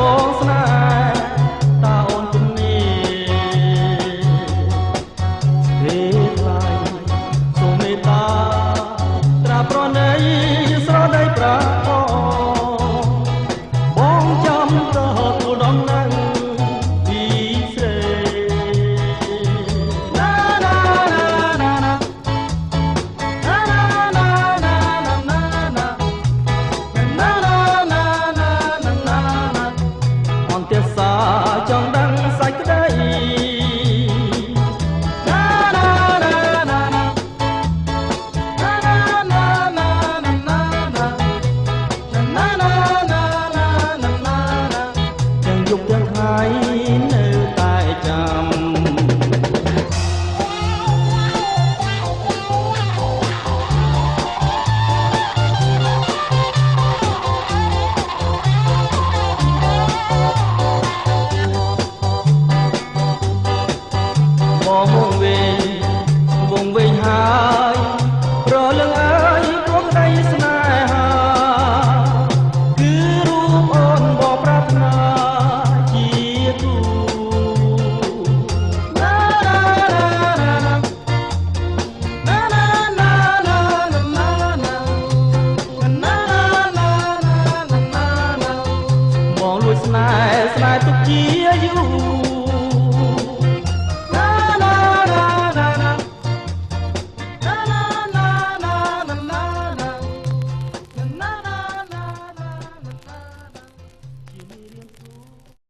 បងស្នេហ៍តើអូនជំនាហេថ្លៃសូមមេត្តាត្រាប្រណីស្រដីប្រាបងចាំតើទូលដំណឹងពីស្រីណាណាណាណាណាចង់ដឹងសាច់ក្តីណាណាណាណាណាណាណាណាណាណាណាទាំងយប់ទាំងថ្ងៃនៅតែចាំវងវិញហើយប្រលឹងអើយព្រមដីស្នេហាគឺរូបអូនបងប្រាថ្នាជាគូណាណាណាណាណាណាណាណាណាណាណាណាបងលួចស្នេហ៍ទុកជាយូរ